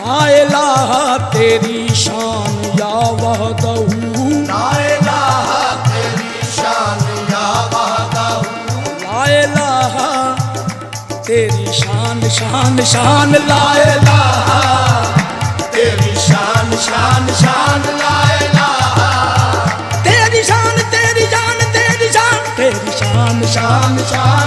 ला इलाहा तेरी शान या वहदहू, ला इलाहा तेरी शान या वहदहू, ला इलाहा तेरी शान शान शान, ला इलाहा तेरी शान शान शान, ला इलाहा तेरी शान तेरी जान तेरी शान, तेरी शान शान शान शान